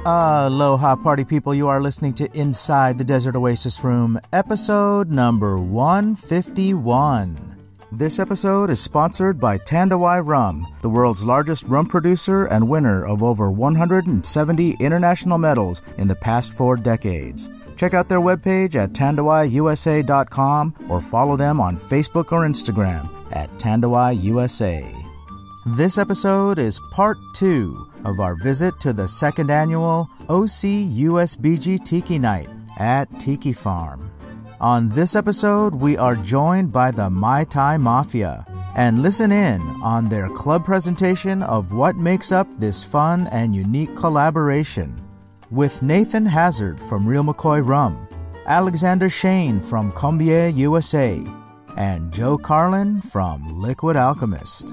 Aloha, party people. You are listening to Inside the Desert Oasis Room, episode number 151. This episode is sponsored by Tandawai Rum, the world's largest rum producer and winner of over 170 international medals in the past 4 decades. Check out their webpage at tandawaiusa.com or follow them on Facebook or Instagram at tandawaiusa. This episode is part 2 of our visit to the second annual OCUSBG Tiki Night at Tiki Farm. On this episode, we are joined by the Mai Tai Mafia and listen in on their club presentation of what makes up this fun and unique collaboration. With Nathan Hazard from Real McCoy Rum, Alexandre Chaigne from Combier, USA, and Joe Carlin from Liquid Alchemist.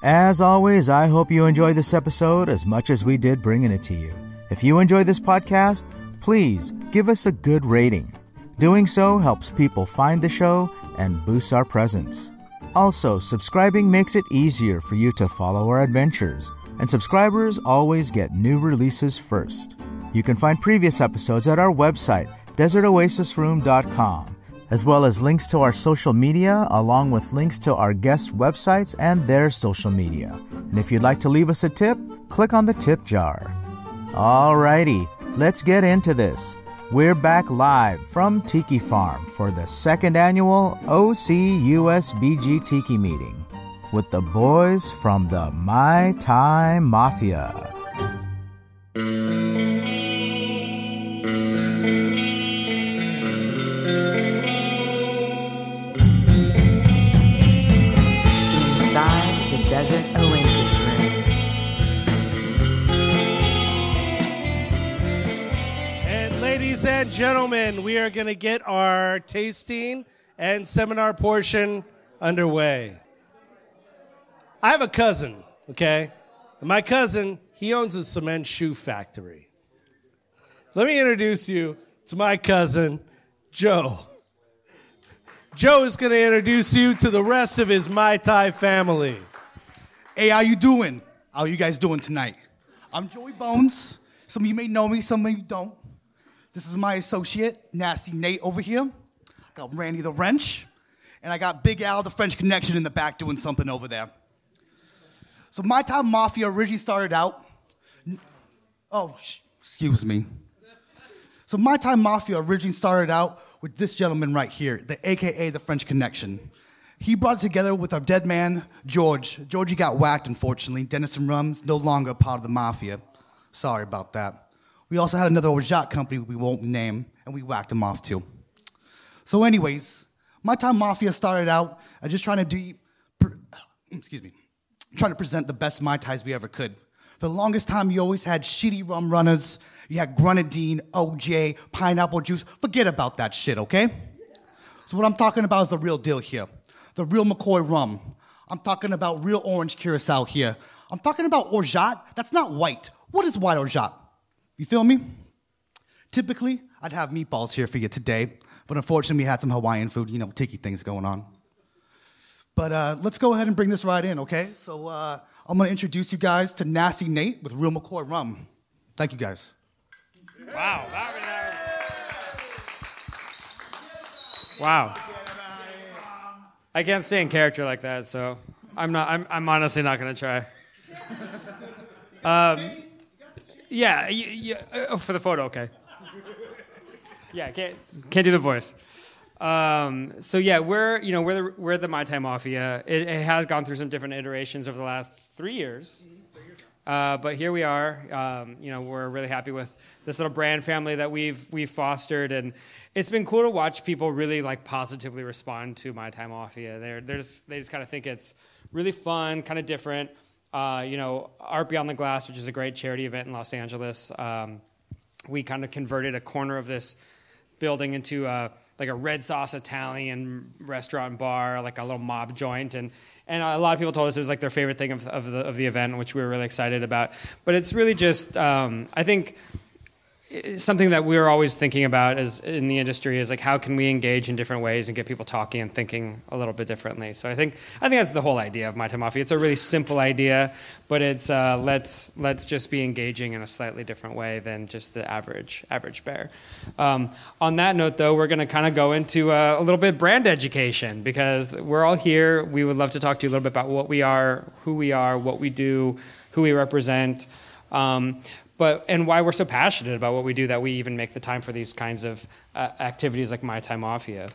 As always, I hope you enjoy this episode as much as we did bringing it to you. If you enjoy this podcast, please give us a good rating. Doing so helps people find the show and boosts our presence. Also, subscribing makes it easier for you to follow our adventures, and subscribers always get new releases first. You can find previous episodes at our website, desertoasisroom.com, as well as links to our social media, along with links to our guest websites and their social media. And if you'd like to leave us a tip, click on the tip jar. Alrighty, let's get into this. We're back live from Tiki Farm for the second annual OCUSBG Tiki meeting with the boys from the Mai Tai Mafia. Desert Oasis Room. And ladies and gentlemen, we are going to get our tasting and seminar portion underway. I have a cousin, okay? And my cousin, he owns a cement shoe factory. Let me introduce you to my cousin, Joe. Joe is going to introduce you to the rest of his Mai Tai family. Hey, how you doing? How you guys doing tonight? I'm Joey Bones. Some of you may know me, some of you don't. This is my associate, Nasty Nate over here. I got Randy the Wrench, and I got Big Al the French Connection in the back doing something over there. So Mai Tai Mafia originally started out... excuse me. So Mai Tai Mafia originally started out with this gentleman right here, the AKA the French Connection. He brought it together with our dead man, George. Georgie got whacked, unfortunately. Denison Rum's no longer part of the Mafia. Sorry about that. We also had another yacht company we won't name, and we whacked him off too. So anyways, Mai Tai Mafia started out just trying to present the best Mai Tais we ever could. For the longest time, you always had shitty rum runners. You had grenadine, OJ, pineapple juice. Forget about that shit, okay? So what I'm talking about is the real deal here. The Real McCoy Rum. I'm talking about real orange curacao here. I'm talking about orgeat. That's not white. What is white orgeat? You feel me? Typically, I'd have meatballs here for you today, but unfortunately, we had some Hawaiian food, tiki things going on. But let's go ahead and bring this right in, okay? So I'm going to introduce you guys to Nasty Nate with Real McCoy Rum. Thank you, guys. Wow. Wow. I can't stay in character like that, so I'm honestly not going to try. For the photo, okay. Yeah, can't do the voice. We're the Mai Tai Mafia. It has gone through some different iterations over the last 3 years. But here we are. We're really happy with this little brand family that we've fostered, and it's been cool to watch people really positively respond to Mai Tai Mafia. They just kind of think it's really fun, kind of different. Art Beyond the Glass, which is a great charity event in Los Angeles. We kind of converted a corner of this building into a red sauce Italian restaurant and bar, like a little mob joint, and a lot of people told us it was their favorite thing of the event, which we were really excited about. But it's really just, I think, something that we're always thinking about as in the industry is like how can we engage in different ways and get people talking and thinking a little bit differently. So I think that's the whole idea of Mai Tai Mafia. It's a really simple idea, but it's let's just be engaging in a slightly different way than just the average bear. On that note, though, we're going to kind of go into a little bit brand education because we're all here. We would love to talk to you a little bit about what we are, who we are, what we do, who we represent. And why we're so passionate about what we do that we even make the time for these kinds of activities like Mai Tai Mafia.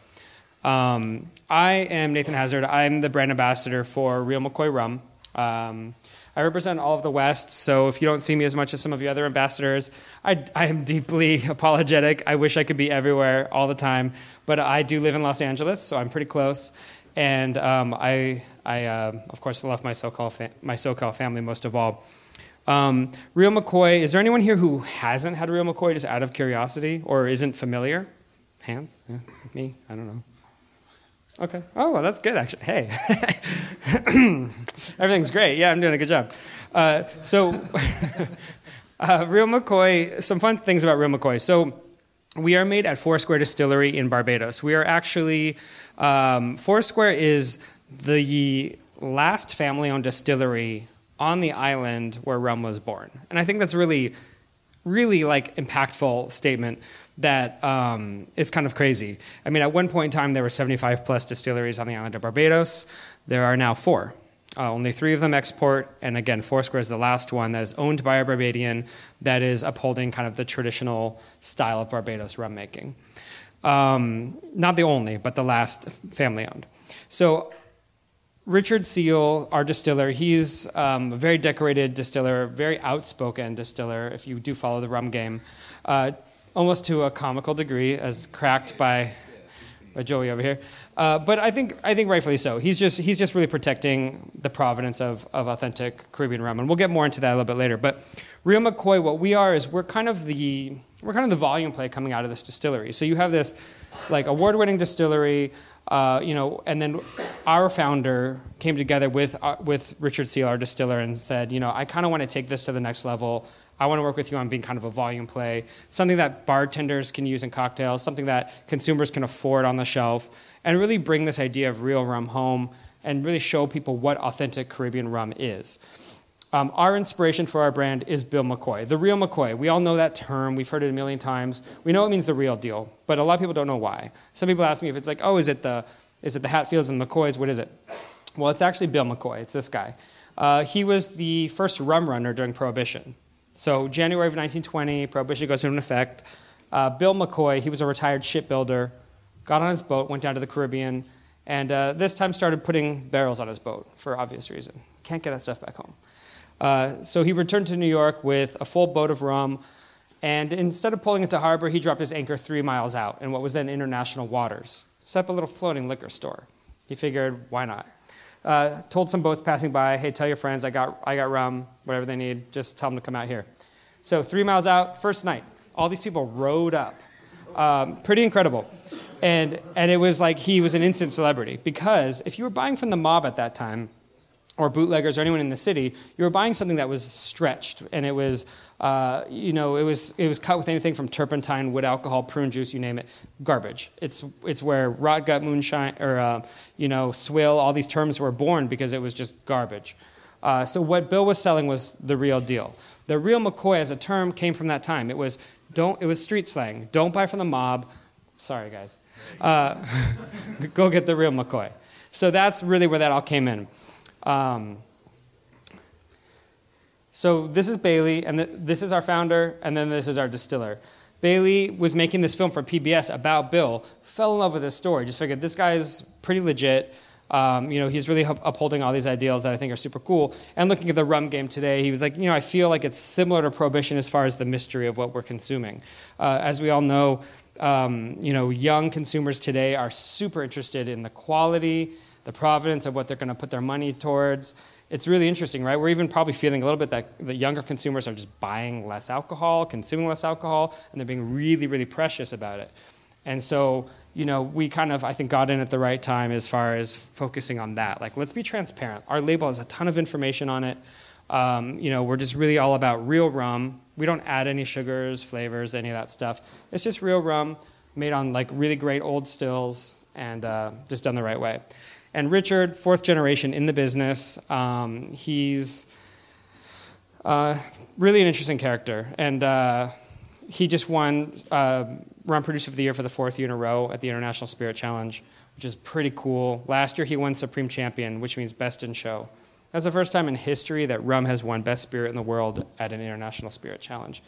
I am Nathan Hazard. I'm the brand ambassador for Real McCoy Rum. I represent all of the West, so if you don't see me as much as some of the other ambassadors, I am deeply apologetic. I wish I could be everywhere all the time, but I do live in Los Angeles, so I'm pretty close. And I of course, love my SoCal family most of all. Real McCoy, is there anyone here who hasn't had a Real McCoy just out of curiosity or isn't familiar? Hands? Yeah, me? I don't know. Okay. Oh, well, that's good, actually. Hey. Everything's great. Yeah, I'm doing a good job. Real McCoy, some fun things about Real McCoy. So we are made at Foursquare Distillery in Barbados. We are actually, Foursquare is the last family-owned distillery on the island where rum was born. And I think that's really, really like impactful statement that is kind of crazy. I mean, at one point in time, there were 75 plus distilleries on the island of Barbados. There are now 4. Only 3 of them export. And again, Foursquare is the last one that is owned by a Barbadian that is upholding kind of the traditional style of Barbados rum making. Not the only, but the last family owned. So Richard Seal, our distiller, he's a very decorated distiller, very outspoken distiller, if you do follow the rum game, almost to a comical degree, as cracked by Joey over here. But I think rightfully so. He's just really protecting the provenance of authentic Caribbean rum, and we'll get more into that a little bit later. But Real McCoy, what we are is we're kind of the volume play coming out of this distillery. So you have this like award-winning distillery. And then our founder came together with Richard Seal, our distiller, and said, I kind of want to take this to the next level. I want to work with you on being kind of a volume play, something that bartenders can use in cocktails, something that consumers can afford on the shelf, and really bring this idea of real rum home and really show people what authentic Caribbean rum is. Our inspiration for our brand is Bill McCoy, the Real McCoy. We all know that term. We've heard it a million times. We know it means the real deal, but a lot of people don't know why. Some people ask me if it's like, oh, is it the Hatfields and the McCoys? What is it? Well, it's actually Bill McCoy. It's this guy. He was the first rum runner during Prohibition. So January of 1920, Prohibition goes into effect. Bill McCoy, he was a retired shipbuilder, got on his boat, went down to the Caribbean, and this time started putting barrels on his boat for obvious reason. Can't get that stuff back home. So he returned to New York with a full boat of rum, and instead of pulling into harbor, he dropped his anchor 3 miles out in what was then international waters. Set up a little floating liquor store. He figured, why not? Told some boats passing by, hey, tell your friends I got rum, whatever they need, just tell them to come out here. So 3 miles out, first night, all these people rowed up. Pretty incredible. And it was like he was an instant celebrity, because if you were buying from the mob at that time, or bootleggers or anyone in the city, you were buying something that was stretched, and it was, it was cut with anything from turpentine, wood alcohol, prune juice, you name it, garbage. It's where rot gut, moonshine, or swill, all these terms were born because it was just garbage. So what Bill was selling was the real deal. The Real McCoy as a term came from that time. It was street slang. Don't buy from the mob. Sorry, guys. Go get the Real McCoy. So that's really where that all came in. So this is Bailey, and this is our founder, and then this is our distiller. Bailey was making this film for PBS about Bill, fell in love with this story, just figured this guy's pretty legit. He's really upholding all these ideals that I think are super cool. And looking at the rum game today, he was like, I feel like it's similar to Prohibition as far as the mystery of what we're consuming. As we all know, young consumers today are super interested in the quality, the provenance of what they're going to put their money towards. It's really interesting, right? We're even probably feeling a little bit that the younger consumers are just buying less alcohol, consuming less alcohol, and they're being really, really precious about it. And so, we kind of, I think, got in at the right time as far as focusing on that. Like, let's be transparent. Our label has a ton of information on it. We're just really all about real rum, We don't add any sugars, flavors, any of that stuff. It's just real rum made on like really great old stills and just done the right way. And Richard, fourth generation in the business, he's really an interesting character. And he just won Rum Producer of the Year for the fourth year in a row at the International Spirit Challenge, which is pretty cool. Last year he won Supreme Champion, which means Best in Show. That's the first time in history that rum has won Best Spirit in the world at an International Spirit Challenge.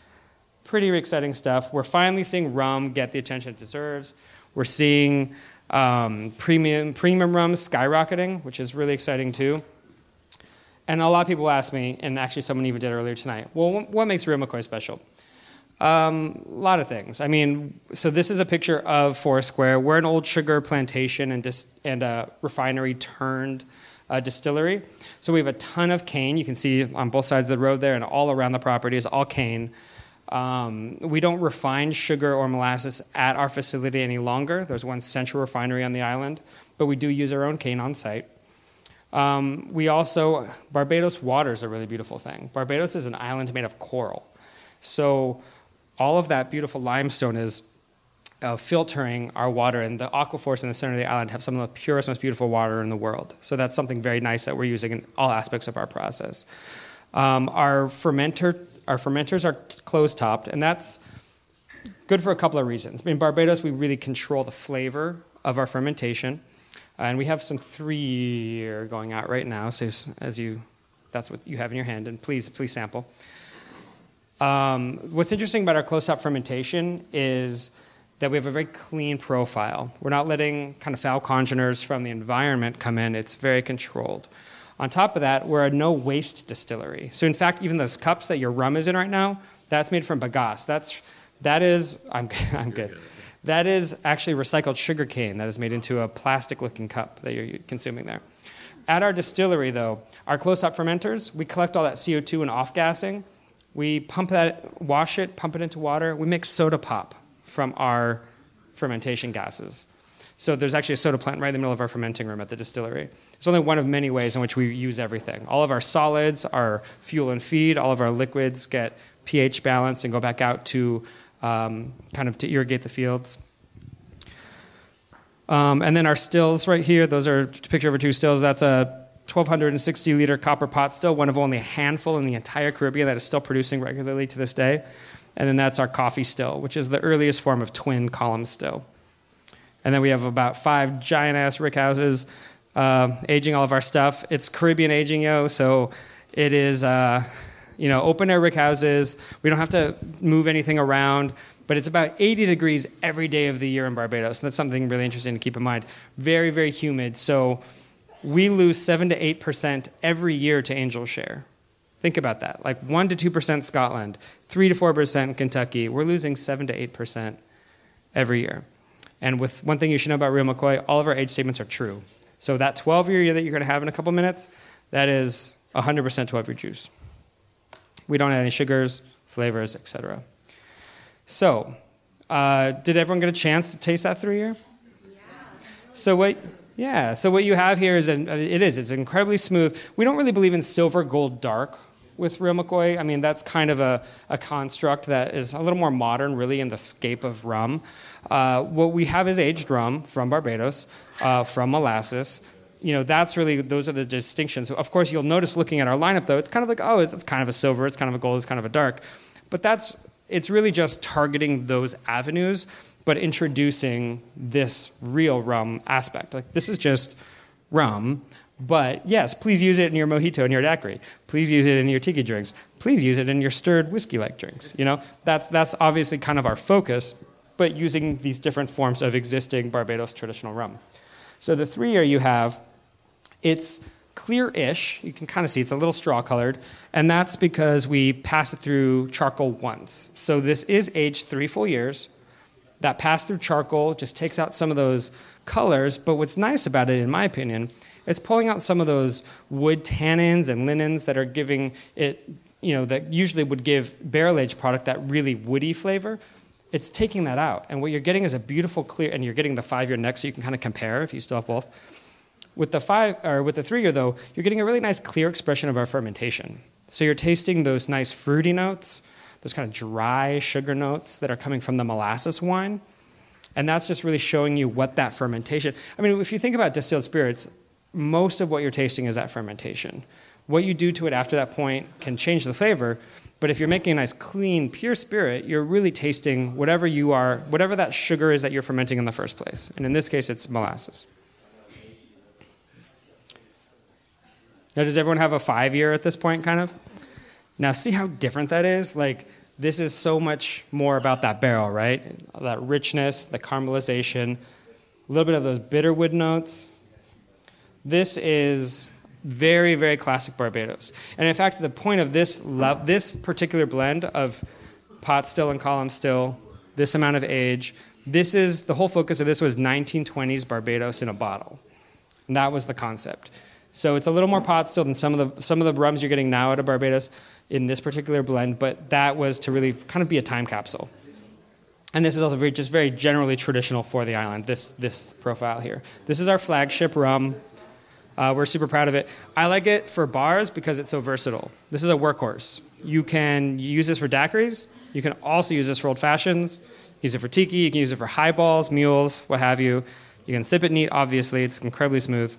Pretty exciting stuff. We're finally seeing rum get the attention it deserves. We're seeing premium rum skyrocketing, which is really exciting too. And a lot of people ask me, and actually someone even did earlier tonight, well, what makes Real McCoy special? A lot of things. I mean, so this is a picture of Forest Square. We're an old sugar plantation and a refinery turned distillery. So we have a ton of cane. You can see on both sides of the road there and all around the property is all cane. We don't refine sugar or molasses at our facility any longer. There's one central refinery on the island, but we do use our own cane on site. Barbados water is a really beautiful thing. Barbados is an island made of coral. So all of that beautiful limestone is filtering our water, and the aquifers in the center of the island have some of the purest, most beautiful water in the world. So that's something very nice that we're using in all aspects of our process. Our fermenters are closed-topped, and that's good for a couple of reasons. In Barbados, we really control the flavor of our fermentation, and we have some 3-year going out right now. So that's what you have in your hand, and please sample. What's interesting about our closed-top fermentation is that we have a very clean profile. We're not letting kind of foul congeners from the environment come in. It's very controlled. On top of that, we're a no-waste distillery. So in fact, even those cups that your rum is in right now, that's made from bagasse. I'm good. That is actually recycled sugar cane that is made into a plastic-looking cup that you're consuming there. At our distillery, though, our closed-top fermenters, we collect all that CO2 and off-gassing. We pump that, wash it, pump it into water. We make soda pop from our fermentation gases. So there's actually a soda plant right in the middle of our fermenting room at the distillery. It's only one of many ways in which we use everything. All of our solids are fuel and feed. All of our liquids get pH balanced and go back out to to irrigate the fields. And then our stills right here, those are a picture of our two stills. That's a 1,260-liter copper pot still, one of only a handful in the entire Caribbean that is still producing regularly to this day. And then that's our coffee still, which is the earliest form of twin column still. And then we have about 5 giant-ass rick houses aging all of our stuff. It's Caribbean aging, so it is open-air rick houses. We don't have to move anything around, but it's about 80 degrees every day of the year in Barbados. And that's something really interesting to keep in mind. Very, very humid, so we lose 7 to 8% every year to angel share. Think about that. Like 1 to 2% Scotland, 3 to 4% Kentucky. We're losing 7 to 8% every year. And with one thing you should know about Real McCoy, all of our age statements are true. So that 12-year year that you're going to have in a couple minutes, that is 100% 12-year juice. We don't add any sugars, flavors, etc. So, did everyone get a chance to taste that 3-year? Yeah. So what you have here is it's incredibly smooth. We don't really believe in silver gold dark with Real McCoy. I mean, that's kind of a construct that is a little more modern, really, in the scape of rum. What we have is aged rum from Barbados, from molasses. Those are the distinctions. Of course, you'll notice looking at our lineup, though, it's kind of like, it's kind of a silver, it's kind of a gold, it's kind of a dark. But it's really just targeting those avenues, but introducing this real rum aspect. Like, this is just rum. But yes, please use it in your mojito and your daiquiri. Please use it in your tiki drinks. Please use it in your stirred whiskey-like drinks. That's obviously kind of our focus, but using these different forms of existing Barbados traditional rum. So the 3-year you have, it's clear-ish. You can kind of see it's a little straw-colored, and that's because we pass it through charcoal once. So this is aged 3 full years. That pass-through charcoal just takes out some of those colors, but what's nice about it, in my opinion, it's pulling out some of those wood tannins and linens that are giving it, that usually would give barrel-aged product that really woody flavor. It's taking that out. And what you're getting is a beautiful clear, and you're getting the 5-year next, so you can kind of compare if you still have both. With the 3-year, though, you're getting a really nice clear expression of our fermentation. So you're tasting those nice fruity notes, those kind of dry sugar notes that are coming from the molasses wine. And that's just really showing you what that fermentation, I mean, if you think about distilled spirits, most of what you're tasting is that fermentation. What you do to it after that point can change the flavor, but if you're making a nice, clean, pure spirit, you're really tasting whatever that sugar is that you're fermenting in the first place. And in this case, it's molasses. Now, does everyone have a 5-year at this point, kind of? Now, see how different that is? Like, this is so much more about that barrel, right? That richness, the caramelization, a little bit of those bitter wood notes. This is very, very classic Barbados. And in fact, the point of this particular blend of pot still and column still, this amount of age, the whole focus of this was 1920s Barbados in a bottle. And that was the concept. So it's a little more pot still than some of the rums you're getting now out of Barbados in this particular blend, but that was to really kind of be a time capsule. And this is also very generally traditional for the island, this profile here. This is our flagship rum. We're super proud of it. I like it for bars because it's so versatile. This is a workhorse. You can use this for daiquiris. You can also use this for old fashions. Use it for tiki. You can use it for highballs, mules, what have you. You can sip it neat, obviously. It's incredibly smooth.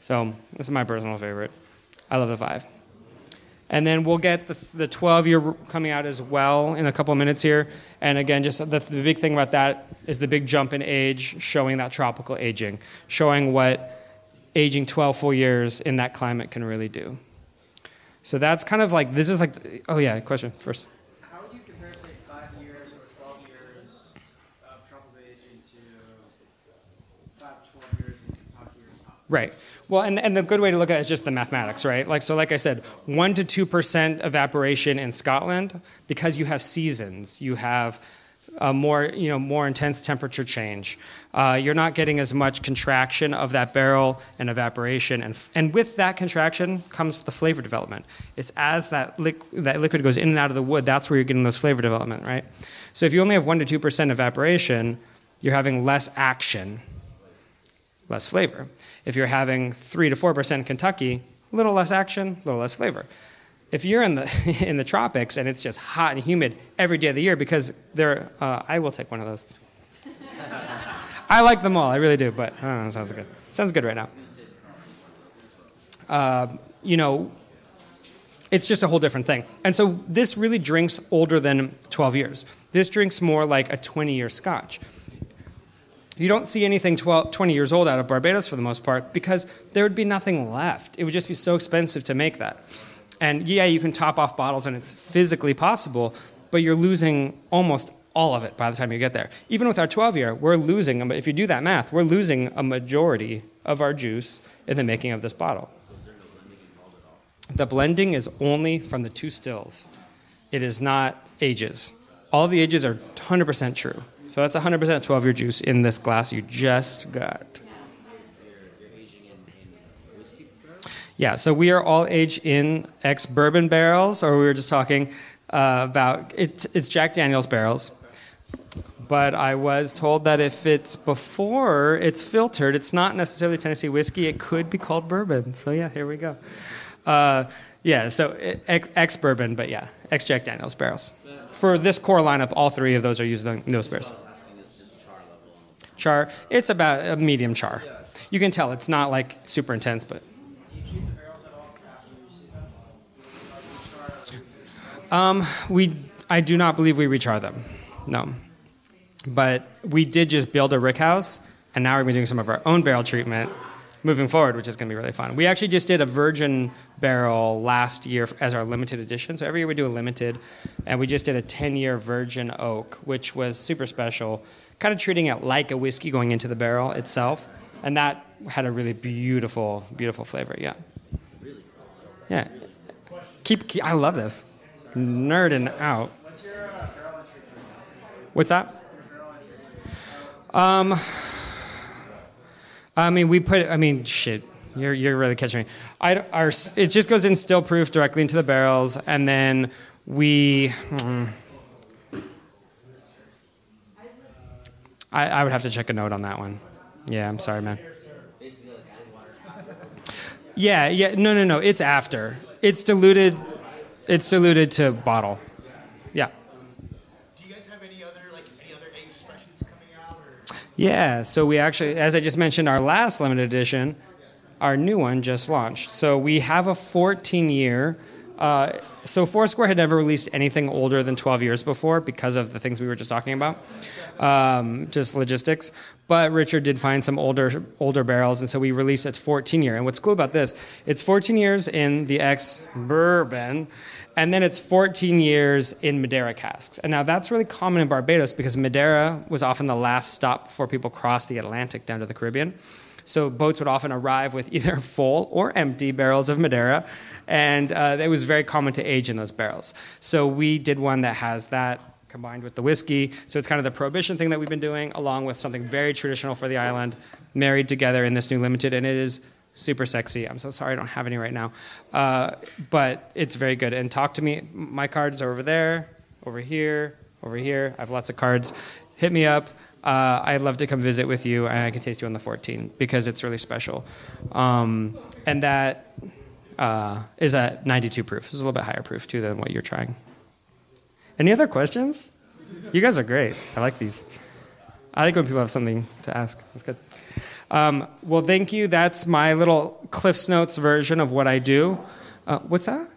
So this is my personal favorite. I love the 5. And then we'll get the 12-year coming out as well in a couple of minutes here. And again, just the big thing about that is the big jump in age, showing that tropical aging, showing what aging 12 full years in that climate can really do. So that's kind of like, this is like, oh yeah, question first. How would you compare, say, 5 years or 12 years of tropical aging to 5 to 12 years in Kentucky or something? Right. Well, and the good way to look at it is just the mathematics, right? Like I said, 1 to 2% evaporation in Scotland because you have seasons. You have more intense temperature change. You're not getting as much contraction of that barrel and evaporation, and with that contraction comes the flavor development. It's as that liquid goes in and out of the wood, that's where you're getting those flavor development, right? So if you only have 1 to 2% evaporation, you're having less action, less flavor. If you're having 3 to 4% Kentucky, a little less action, a little less flavor. If you're in the tropics and it's just hot and humid every day of the year, because I will take one of those. I like them all, I really do, but sounds good. Sounds good right now. It's just a whole different thing. And so this really drinks older than 12 years. This drinks more like a 20-year Scotch. You don't see anything 20 years old out of Barbados for the most part because there would be nothing left. It would just be so expensive to make that. And yeah, you can top off bottles and it's physically possible, but you're losing almost all of it by the time you get there. Even with our 12-year, we're losing, if you do that math, we're losing a majority of our juice in the making of this bottle. The blending is only from the 2 stills. It is not ages. All the ages are 100% true. So that's 100% 12-year juice in this glass you just got. Yeah, so we are all aged in ex-bourbon barrels, or we were just talking about, it's Jack Daniel's barrels. But I was told that if it's before it's filtered, it's not necessarily Tennessee whiskey, it could be called bourbon. So yeah, here we go. So ex-bourbon, but yeah, ex-Jack Daniel's barrels. For this core lineup, all 3 of those are used in those barrels. Char, it's about a medium char. You can tell it's not like super intense, but. I do not believe we rechar them, no. But we did just build a rick house, and now we're doing some of our own barrel treatment moving forward, which is going to be really fun. We actually just did a virgin barrel last year as our limited edition. So every year we do a limited, and we just did a 10-year virgin oak, which was super special, kind of treating it like a whiskey going into the barrel itself, and that had a really beautiful, beautiful flavor, yeah. Yeah. I love this. Nerding out. What's your barrel entry? What's that? Shit. You're really catching me. It just goes in still proof directly into the barrels, and then we. I would have to check a note on that one. Yeah, I'm sorry, man. Yeah. No. It's after. It's diluted to bottle. Yeah. Yeah, so we actually, as I just mentioned, our last limited edition, our new one just launched. So we have a 14-year. So Foursquare had never released anything older than 12 years before because of the things we were just talking about, just logistics. But Richard did find some older barrels, and so we released its 14-year. And what's cool about this, it's 14 years in the ex-bourbon, and then it's 14 years in Madeira casks. And now that's really common in Barbados because Madeira was often the last stop before people crossed the Atlantic down to the Caribbean. So boats would often arrive with either full or empty barrels of Madeira, and it was very common to age in those barrels. So we did one that has that combined with the whiskey. So it's kind of the prohibition thing that we've been doing, along with something very traditional for the island, married together in this new limited, and it is super sexy. I'm so sorry I don't have any right now. But it's very good. And talk to me. My cards are over there, over here, over here. I have lots of cards. Hit me up. I'd love to come visit with you, and I can taste you on the 14 because it's really special. And that is at 92 proof. It's a little bit higher proof, too, than what you're trying. Any other questions? You guys are great. I like these. I like when people have something to ask. That's good. Well, thank you. That's my little Cliff's Notes version of what I do. What's that?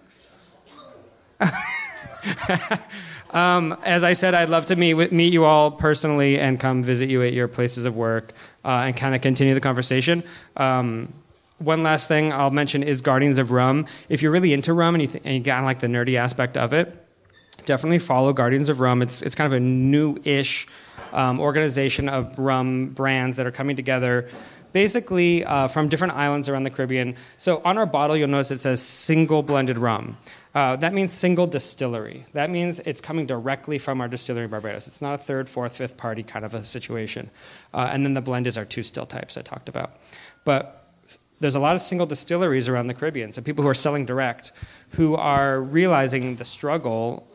As I said, I'd love to meet you all personally and come visit you at your places of work and kind of continue the conversation. One last thing I'll mention is Guardians of Rum. If you're really into rum and you kind of like the nerdy aspect of it, definitely follow Guardians of Rum. It's kind of a new-ish organization of rum brands that are coming together basically from different islands around the Caribbean. So on our bottle, you'll notice it says single blended rum. That means single distillery. That means it's coming directly from our distillery in Barbados. It's not a third, fourth, fifth party kind of a situation. And then the blend is our two still types I talked about. But there's a lot of single distilleries around the Caribbean, so people who are selling direct, who are realizing the struggle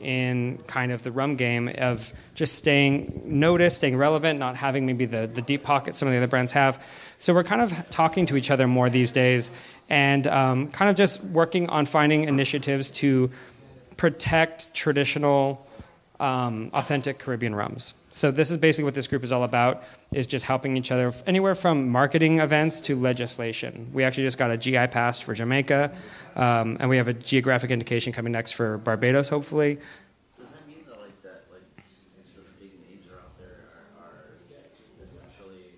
in kind of the rum game of just staying noticed, staying relevant, not having maybe the deep pockets some of the other brands have. So we're kind of talking to each other more these days and kind of just working on finding initiatives to protect traditional, authentic Caribbean rums. So this is basically what this group is all about, is just helping each other anywhere from marketing events to legislation. We actually just got a GI pass for Jamaica, and we have a geographic indication coming next for Barbados, hopefully. Does that mean that the big names are out there are essentially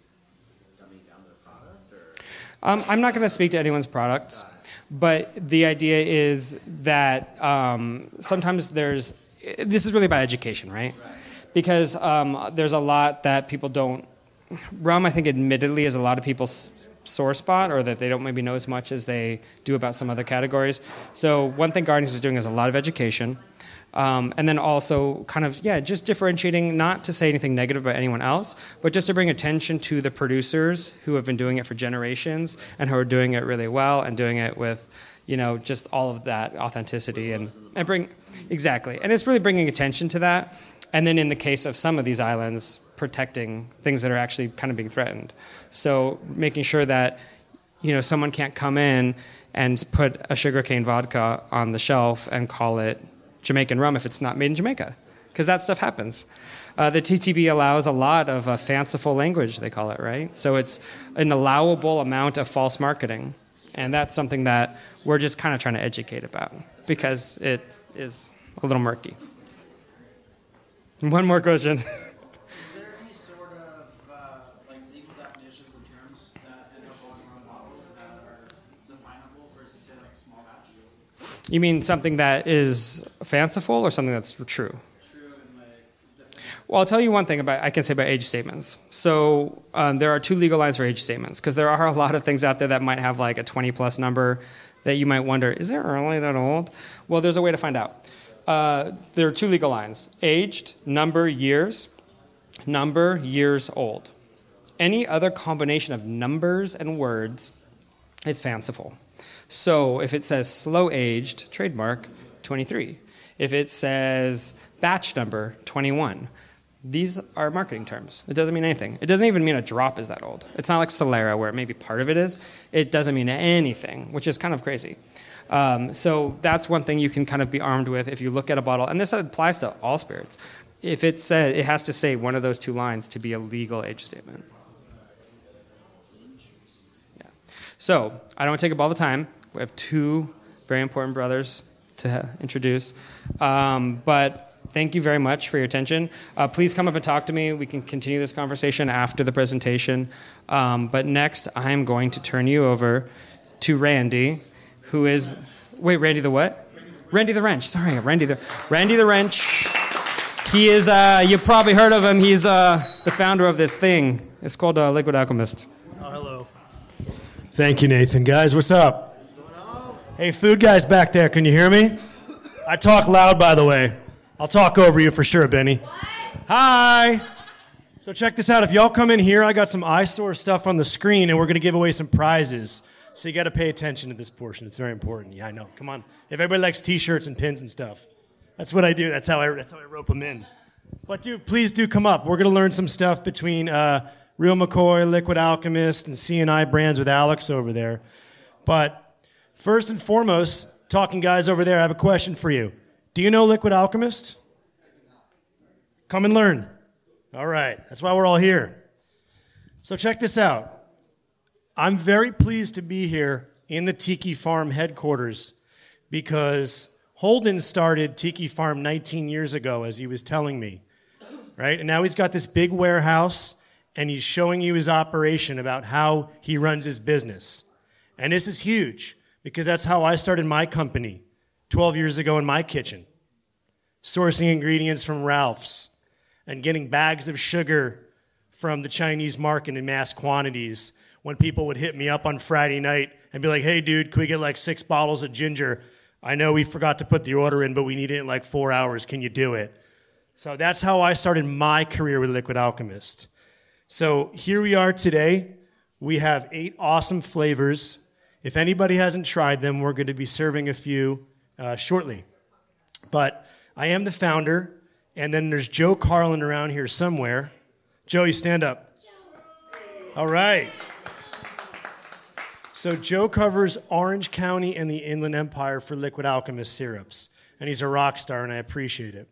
dumbing down their product? Or? I'm not going to speak to anyone's product, but the idea is that sometimes this is really about education, right? Because there's a lot that people don't. Rum, I think, admittedly, is a lot of people's sore spot, or that they don't maybe know as much as they do about some other categories. So one thing Guardians is doing is a lot of education, and then also kind of just differentiating, not to say anything negative about anyone else, but just to bring attention to the producers who have been doing it for generations and who are doing it really well and doing it with just all of that authenticity and bring exactly. And it's really bringing attention to that. And then in the case of some of these islands, protecting things that are actually kind of being threatened. So making sure that, someone can't come in and put a sugarcane vodka on the shelf and call it Jamaican rum if it's not made in Jamaica, because that stuff happens. The TTB allows a lot of fanciful language, they call it, right? So it's an allowable amount of false marketing. And that's something that we're just kind of trying to educate about because it is a little murky. One more question. Is there any sort of legal definitions of terms that end up going on bottles that are definable versus say small batch? You mean something that is fanciful or something that's true? True and Well, I'll tell you one thing I can say about age statements. So there are two legal lines for age statements because there are a lot of things out there that might have a 20 plus number that you might wonder, is it really that old? Well, there's a way to find out. There are two legal lines: aged, number, years old. Any other combination of numbers and words, it's fanciful. So if it says slow aged, trademark, 23. If it says batch number, 21. These are marketing terms. It doesn't mean anything. It doesn't even mean a drop is that old. It's not like Solera where maybe part of it is. It doesn't mean anything, which is kind of crazy. So that's one thing you can kind of be armed with if you look at a bottle. And this applies to all spirits. if it says, it has to say one of those two lines to be a legal age statement. Yeah. So I don't want to take up all the time. We have two very important brothers to introduce. But thank you very much for your attention. Please come up and talk to me. We can continue this conversation after the presentation. But next, I'm going to turn you over to Randy, who is... Wait, Randy the what? Randy the Wrench. Sorry, Randy the Wrench. He is, you've probably heard of him. He's the founder of this thing. It's called Liquid Alchemist. Oh, hello. Thank you, Nathan. Guys, what's up? Hey, food guys back there, can you hear me? I talk loud, by the way. I'll talk over you for sure, Benny. What? Hi! So check this out. If y'all come in here, I got some eyesore stuff on the screen, and we're going to give away some prizes. So you got to pay attention to this portion. It's very important. Yeah, I know. Come on. If everybody likes T-shirts and pins and stuff, that's what I do. That's how I rope them in. But dude, please do come up. We're going to learn some stuff between Real McCoy, Liquid Alchemist, and C&I brands with Alex over there. But first and foremost, talking guys over there, I have a question for you. Do you know Liquid Alchemist? Come and learn. All right. That's why we're all here. So check this out. I'm very pleased to be here in the Tiki Farm headquarters because Holden started Tiki Farm 19 years ago, as he was telling me, right? And now he's got this big warehouse, and he's showing you his operation about how he runs his business. And this is huge because that's how I started my company 12 years ago in my kitchen, sourcing ingredients from Ralph's and getting bags of sugar from the Chinese market in mass quantities when people would hit me up on Friday night and be like, hey, dude, can we get like 6 bottles of ginger? I know we forgot to put the order in, but we need it in like 4 hours. Can you do it? So that's how I started my career with Liquid Alchemist. So here we are today. We have 8 awesome flavors. If anybody hasn't tried them, we're going to be serving a few shortly. But I am the founder, and then there's Joe Carlin around here somewhere. Joe, you stand up. All right. So Joe covers Orange County and the Inland Empire for Liquid Alchemist syrups, and he's a rock star, and I appreciate it.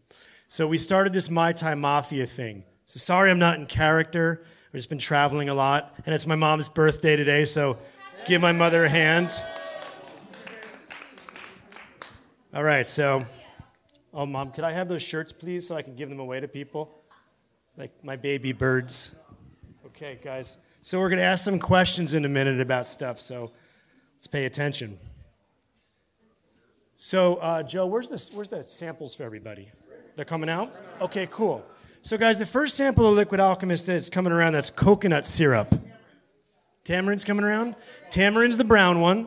So we started this Mai Tai Mafia thing. So sorry I'm not in character. I've just been traveling a lot, and it's my mom's birthday today, so give my mother a hand. All right, so, oh, Mom, could I have those shirts, please, so I can give them away to people? Like my baby birds. Okay, guys. So we're going to ask some questions in a minute about stuff, so let's pay attention. So, Joe, where's the samples for everybody? They're coming out? Okay, cool. So, guys, the first sample of Liquid Alchemist that's coming around, that's coconut syrup. Tamarind's coming around? Tamarind's the brown one,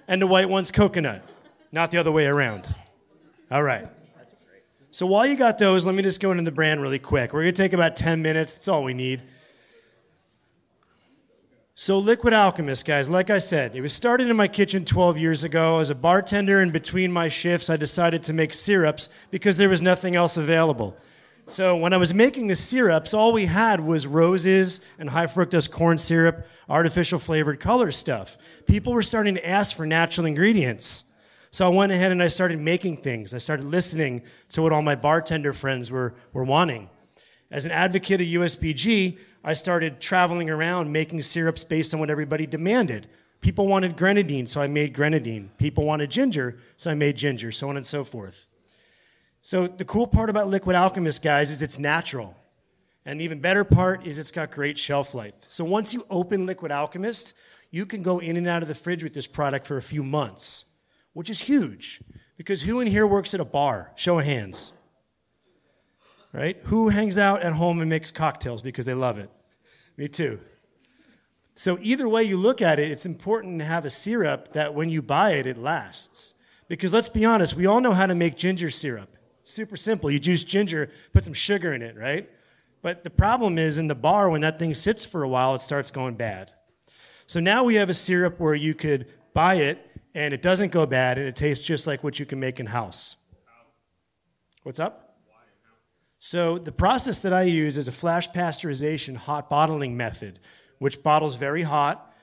and the white one's coconut, not the other way around. All right. So while you got those, let me just go into the brand really quick. We're going to take about 10 minutes. That's all we need. So Liquid Alchemist, guys, like I said, it was started in my kitchen 12 years ago. As a bartender, and between my shifts, I decided to make syrups because there was nothing else available. So when I was making the syrups, all we had was roses and high fructose corn syrup, artificial flavored color stuff. People were starting to ask for natural ingredients. So I went ahead and I started making things. I started listening to what all my bartender friends were wanting. As an advocate of USBG, I started traveling around making syrups based on what everybody demanded. People wanted grenadine, so I made grenadine. People wanted ginger, so I made ginger, so on and so forth. So the cool part about Liquid Alchemist, guys, is it's natural. And the even better part is it's got great shelf life. So once you open Liquid Alchemist, you can go in and out of the fridge with this product for a few months, which is huge. Because who in here works at a bar? Show of hands. Right? Who hangs out at home and makes cocktails because they love it? Me too. So either way you look at it, it's important to have a syrup that when you buy it, it lasts. Because let's be honest, we all know how to make ginger syrup. Super simple. You juice ginger, put some sugar in it, right? But the problem is in the bar, when that thing sits for a while, it starts going bad. So now we have a syrup where you could buy it, and it doesn't go bad, and it tastes just like what you can make in-house. What's up? So the process that I use is a flash pasteurization hot bottling method, which bottles very hot,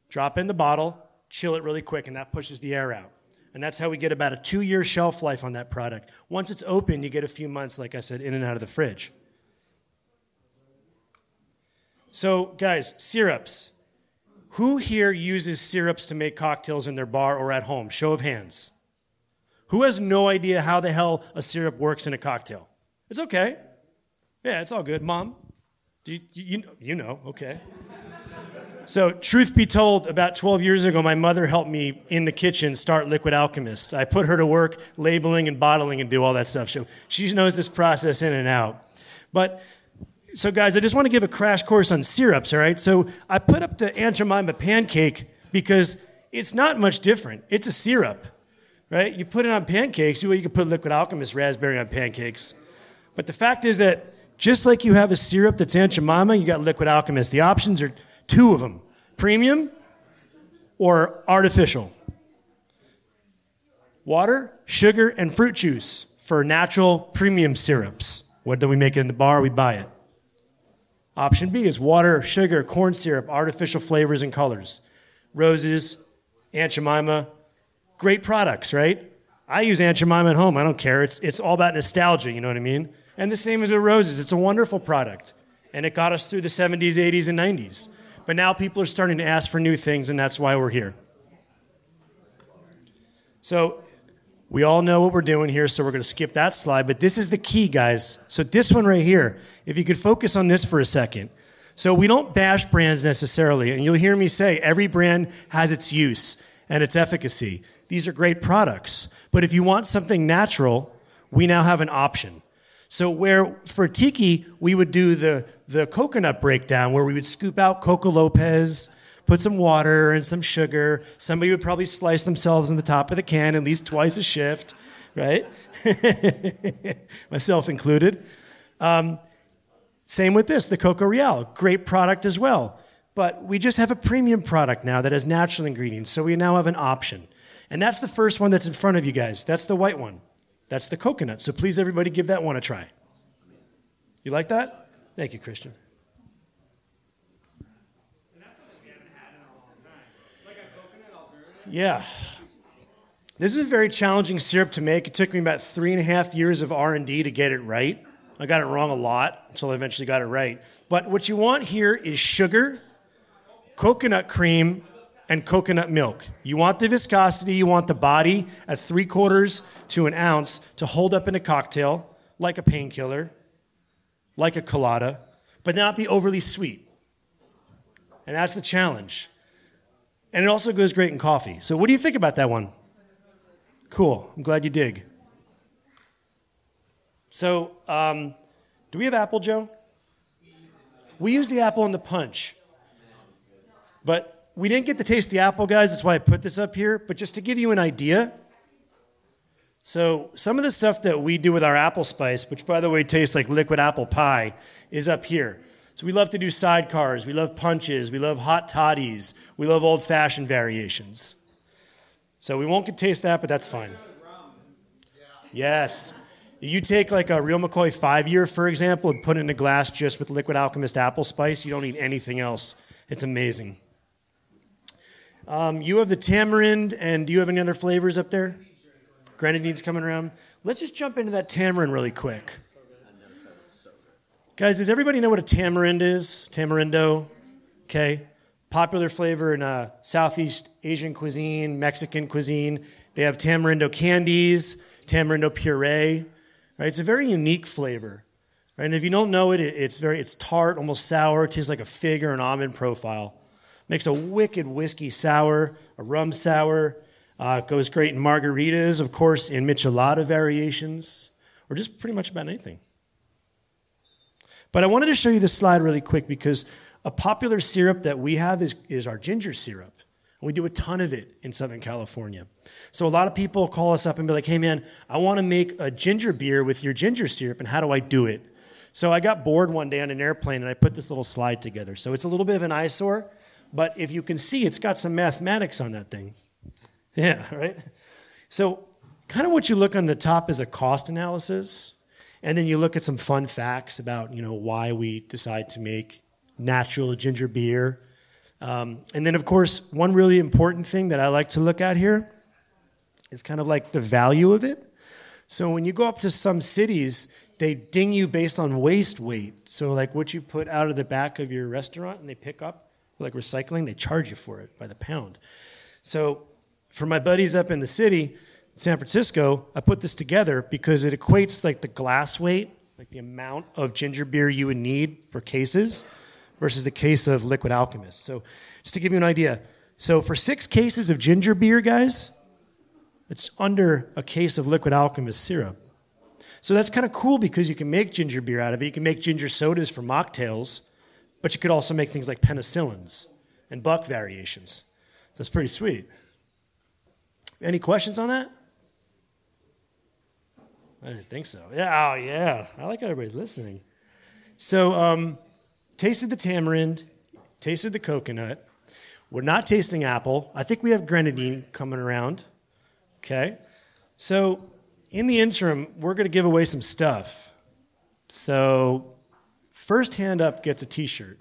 drop in the bottle, chill it really quick, and that pushes the air out. And that's how we get about a 2-year shelf life on that product. Once it's open, you get a few months, like I said, in and out of the fridge. So, guys, syrups. Who here uses syrups to make cocktails in their bar or at home? Show of hands. Who has no idea how the hell a syrup works in a cocktail? It's okay. Yeah, it's all good. Mom, you know, okay. So, truth be told, about 12 years ago, my mother helped me in the kitchen start Liquid Alchemist. I put her to work labeling and bottling and do all that stuff. So she knows this process in and out. So guys, I just want to give a crash course on syrups, all right? So I put up the Aunt Jemima pancake because it's not much different. It's a syrup, right? You put it on pancakes. You can put Liquid Alchemist raspberry on pancakes. But the fact is that just like you have a syrup that's Aunt Jemima, you got Liquid Alchemist. The options are 2 of them, premium or artificial. Water, sugar, and fruit juice for natural premium syrups. What do we make it in the bar? We buy it. Option B is water, sugar, corn syrup, artificial flavors and colors. Roses, Aunt Jemima, great products, right? I use Aunt Jemima at home. I don't care. It's all about nostalgia, you know what I mean? And the same as with roses. It's a wonderful product. And it got us through the 70s, 80s, and 90s. But now people are starting to ask for new things, and that's why we're here. So we all know what we're doing here, so we're going to skip that slide. But this is the key, guys. So this one right here, if you could focus on this for a second. So we don't bash brands necessarily, and you'll hear me say every brand has its use and its efficacy. These are great products. But if you want something natural, we now have an option. So where for Tiki, we would do the coconut breakdown where we would scoop out Coco Lopez, put some water and some sugar. Somebody would probably slice themselves in the top of the can at least twice a shift, right? Myself included. Same with this, the Coco Real. Great product as well. But we just have a premium product now that has natural ingredients, so we now have an option. And that's the first one that's in front of you guys. That's the white one. That's the coconut. So please, everybody, give that one a try. You like that? Thank you, Christian. Yeah. This is a very challenging syrup to make. It took me about 3.5 years of R&D to get it right. I got it wrong a lot until I eventually got it right. But what you want here is sugar, coconut cream, and coconut milk. You want the viscosity, you want the body at 3/4 to an ounce to hold up in a cocktail, like a painkiller, like a colada, but not be overly sweet. And that's the challenge. And it also goes great in coffee. So what do you think about that one? Cool, I'm glad you dig. So, do we have apple, Joe? We use the apple in the punch. But we didn't get to taste the apple, guys. That's why I put this up here. But just to give you an idea, so some of the stuff that we do with our apple spice, which, by the way, tastes like liquid apple pie, is up here. So we love to do sidecars. We love punches. We love hot toddies. We love old-fashioned variations. So we won't get to taste that, but that's fine. Yes. You take like a Real McCoy 5-year, for example, and put it in a glass just with Liquid Alchemist apple spice. You don't need anything else. It's amazing. You have the tamarind, and do you have any other flavors up there? Grenadine's coming around. Let's just jump into that tamarind really quick. Guys, does everybody know what a tamarind is? Tamarindo, okay. Popular flavor in Southeast Asian cuisine, Mexican cuisine. They have tamarindo candies, tamarindo puree. Right? It's a very unique flavor. Right? And if you don't know it, it's tart, almost sour. It tastes like a fig or an almond profile. Makes a wicked whiskey sour, a rum sour. It goes great in margaritas, of course, in michelada variations, or just pretty much about anything. But I wanted to show you this slide really quick because a popular syrup that we have is our ginger syrup. And we do a ton of it in Southern California. So a lot of people call us up and be like, hey man, I want to make a ginger beer with your ginger syrup, and how do I do it? So I got bored one day on an airplane and I put this little slide together. So it's a little bit of an eyesore, but if you can see, it's got some mathematics on that thing. Yeah, right? So kind of what you look on the top is a cost analysis, and then you look at some fun facts about, why we decide to make natural ginger beer. And then, of course, one really important thing that I like to look at here is kind of like the value of it. So when you go up to some cities, they ding you based on waste weight. So like what you put out of the back of your restaurant and they pick up, like recycling, they charge you for it by the pound. So for my buddies up in the city, San Francisco, I put this together because it equates like the glass weight, like the amount of ginger beer you would need for cases versus the case of Liquid Alchemist. So just to give you an idea, so for 6 cases of ginger beer, guys, it's under a case of Liquid Alchemist syrup. So that's kind of cool because you can make ginger beer out of it. You can make ginger sodas for mocktails, but you could also make things like penicillins and buck variations. So that's pretty sweet. Any questions on that? I didn't think so. Yeah, oh yeah. I like how everybody's listening. So, tasted the tamarind, tasted the coconut. We're not tasting apple. I think we have grenadine coming around. Okay? So, in the interim, we're going to give away some stuff. So, first hand up gets a t-shirt.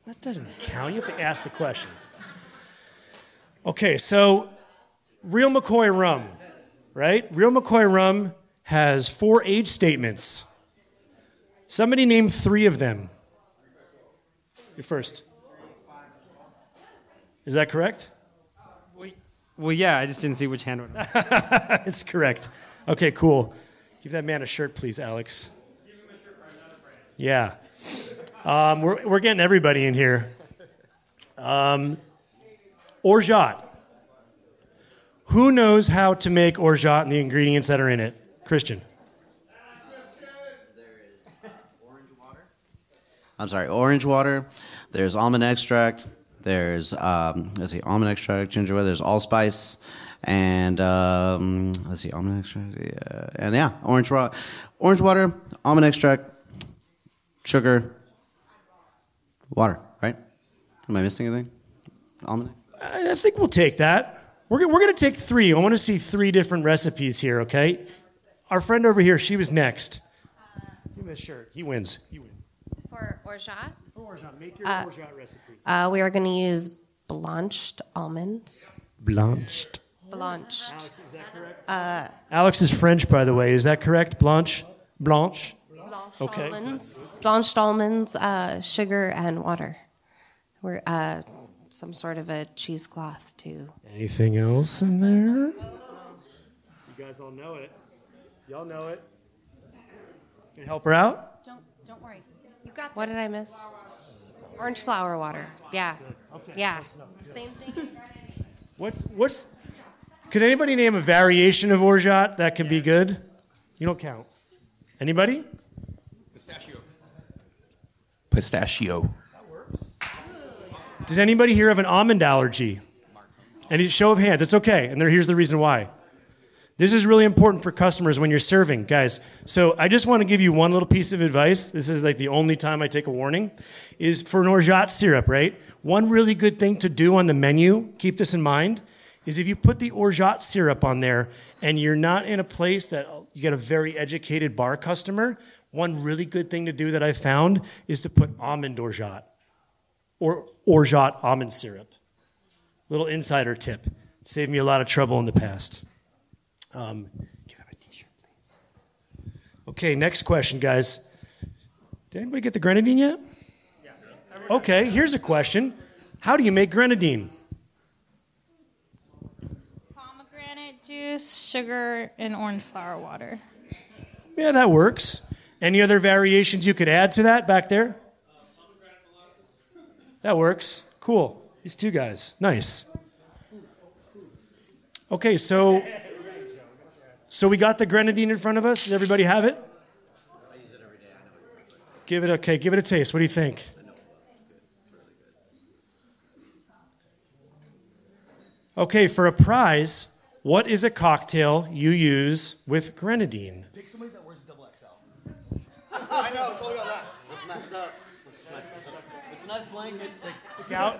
That doesn't count. You have to ask the question. Okay, so Real McCoy Rum, right? Real McCoy Rum has 4 age statements. Somebody name 3 of them. You first. Is that correct? Well, yeah, I just didn't see which hand went up. It's correct. Okay, cool. Give that man a shirt, please, Alex. Give him a shirt, I'm not afraid. Yeah. We're getting everybody in here. Orgeat. Who knows how to make orgeat and the ingredients that are in it? Christian. There is orange water. There's almond extract. There's almond extract, ginger water. There's allspice, and almond extract. Yeah, and orange water, almond extract, sugar, water. Right? Am I missing anything? Almond. I think we'll take that. We're going to take 3. I want to see 3 different recipes here. Okay. Our friend over here, she was next. Give him a shirt. He wins. You win. For orgeat? For orgeat. Make your orgeat recipe. We are going to use blanched almonds. Blanched. Blanched. Alex, is that correct? Alex is French, by the way. Is that correct? Blanche? Blanche? Okay. Almonds. Blanched almonds, sugar, and water. We're some sort of a cheesecloth, too. Anything else in there? You guys all know it. Y'all know it. Can you help her out? Don't worry. You got. What did I miss? Orange flower water. Yeah. Okay. Yeah. Same thing. What's? Could anybody name a variation of orgeat that can be good? You don't count. Anybody? Pistachio. That works. Does anybody here have an almond allergy? Any show of hands. It's okay. And here's the reason why. This is really important for customers when you're serving, guys. So I just want to give you one little piece of advice. This is like the only time I take a warning, is for an orgeat syrup, right? One really good thing to do on the menu, keep this in mind, is if you put the orgeat syrup on there and you're not in a place that you get a very educated bar customer, one really good thing to do that I found is to put almond orgeat or orgeat almond syrup. Little insider tip. Saved me a lot of trouble in the past. Give them a t-shirt, please. Okay, next question, guys. Did anybody get the grenadine yet? Yeah. Okay, here's a question. How do you make grenadine? Pomegranate juice, sugar, and orange flower water. Yeah, that works. Any other variations you could add to that back there? That works. Cool. These 2 guys. Nice. Okay, so we got the grenadine in front of us. Does everybody have it? I use it every day. I know what it tastes like. Give it a taste. What do you think? I know it's good. It's really good. Okay, for a prize, what is a cocktail you use with grenadine? Pick somebody that wears double XL. I know, it's all we got left. It's messed up. It's a nice blanket.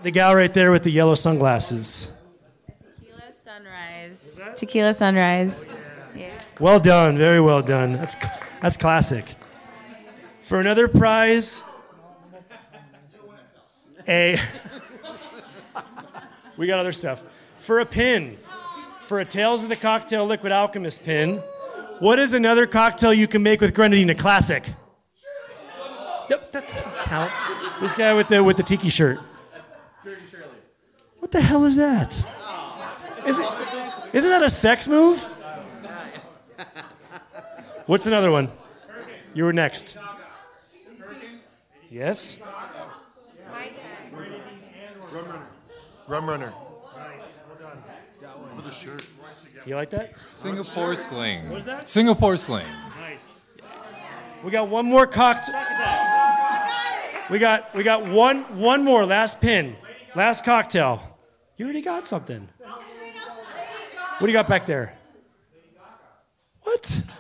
The gal right there with the yellow sunglasses. Tequila Sunrise. Tequila Sunrise. Yeah. Well done, very well done. That's classic. For another prize, we got other stuff. For a pin, for a Tales of the Cocktail Liquid Alchemist pin. What is another cocktail you can make with grenadine? A classic. Nope, that doesn't count. This guy with the tiki shirt. What the hell is that? Isn't that a sex move? What's another one? You were next. Yes? Rum runner. Nice. Well done. With a shirt. You like that? Singapore sling. What is that? Singapore sling. Nice. We got one more cocktail. We got one more. Last pin. Last cocktail. You already got something. What do you got back there? What?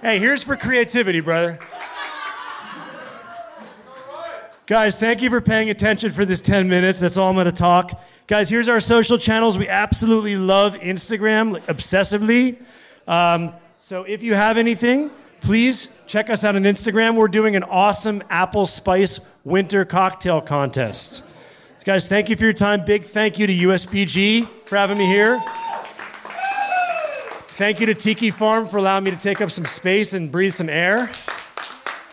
Hey, here's for creativity, brother. Guys, thank you for paying attention for this 10 minutes. That's all I'm going to talk. Guys, here's our social channels. We absolutely love Instagram, like, obsessively. So if you have anything, please check us out on Instagram. We're doing an awesome apple spice winter cocktail contest. So guys, thank you for your time. Big thank you to USBG for having me here. Thank you to Tiki Farm for allowing me to take up some space and breathe some air.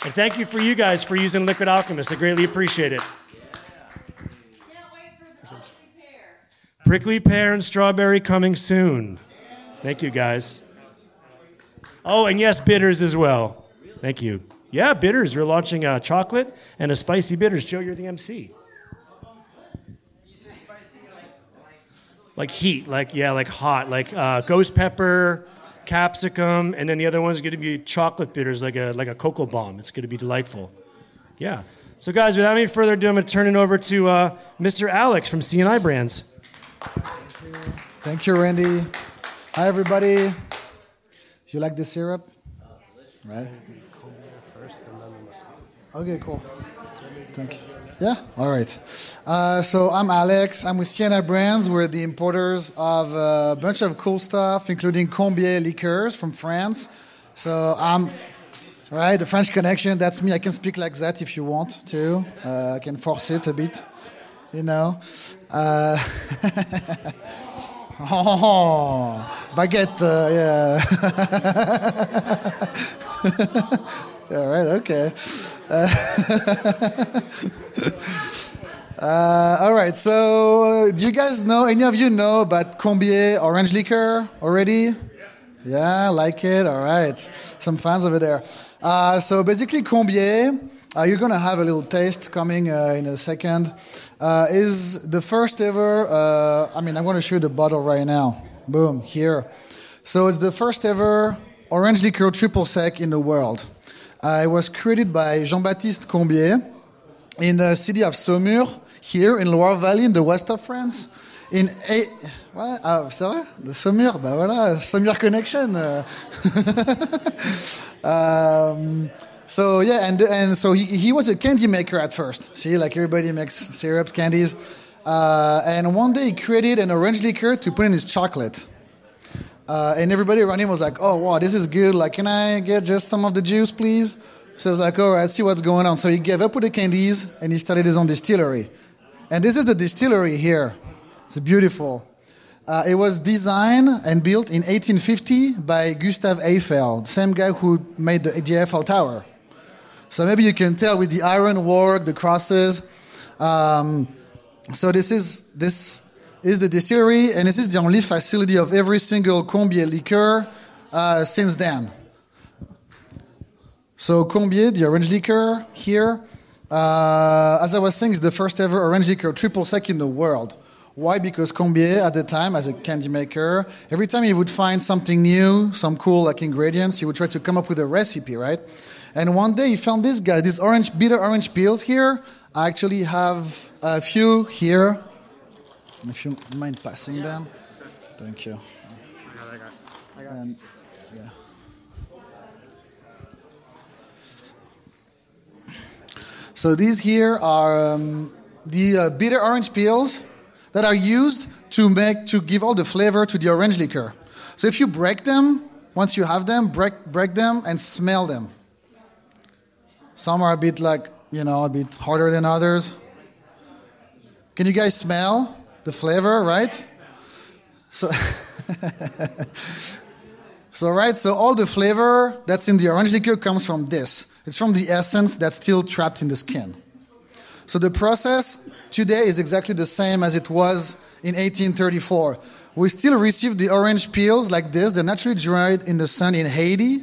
And thank you for you guys for using Liquid Alchemist. I greatly appreciate it. Prickly pear and strawberry coming soon. Thank you, guys. Oh, and yes, bitters as well. Thank you. Yeah, bitters. We're launching a chocolate and a spicy bitters. Joe, you're the MC. Like heat, like hot, like ghost pepper, capsicum, and then the other one's going to be chocolate bitters, like a cocoa bomb. It's going to be delightful. Yeah. So guys, without any further ado, I'm going to turn it over to Mr. Alex from C&I Brands. Thank you, Randy. Hi, everybody. Do you like the syrup? Right? Okay, cool. Thank you. Yeah? All right. So I'm Alex. I'm with C&I Brands. We're the importers of a bunch of cool stuff, including Combier liqueurs from France. So I'm, right, the French connection, that's me. I can speak like that if you want to. I can force it a bit, you know. Oh, baguette, yeah. Yeah, right, okay. All right, so do you guys know, any of you know about Combier orange liqueur already? Yeah, like it, all right. Some fans over there. So basically Combier, you're going to have a little taste coming in a second, is the first ever, I'm going to show you the bottle right now. Boom, here. So it's the first ever orange liqueur triple sec in the world. It was created by Jean-Baptiste Combier in the city of Saumur, here in Loire Valley, in the west of France. What? Ah, c'est vrai? De Saumur, ben voilà, Saumur connection. So yeah, and so he was a candy maker at first. See, like everybody makes syrups, candies. And one day he created an orange liqueur to put in his chocolate. And everybody around him was like, oh, wow, this is good. Like, can I get just some of the juice, please? So I was like, all right, see what's going on. So he gave up with the candies, and he started his own distillery. And this is the distillery here. It's beautiful. It was designed and built in 1850 by Gustave Eiffel, the same guy who made the Eiffel Tower. So maybe you can tell with the ironwork, the crosses. So this is the distillery, and this is the only facility of every single Combier liqueur since then. So Combier, the orange liqueur here, as I was saying, is the first ever orange liqueur triple sec in the world. Why? Because Combier, at the time, as a candy maker, every time he would find something new, some cool like ingredients, he would try to come up with a recipe, right? And one day he found this guy, these bitter orange peels here. I actually have a few here. If you mind passing them. Thank you. I got. And, yeah. So these here are the bitter orange peels that are used to give all the flavor to the orange liqueur. So if you break them, once you have them, break them and smell them. Some are a bit a bit harder than others. Can you guys smell the flavor, right? So, so all the flavor that's in the orange liqueur comes from this. It's from the essence that's still trapped in the skin. So the process today is exactly the same as it was in 1834. We still receive the orange peels like this. They're naturally dried in the sun in Haiti.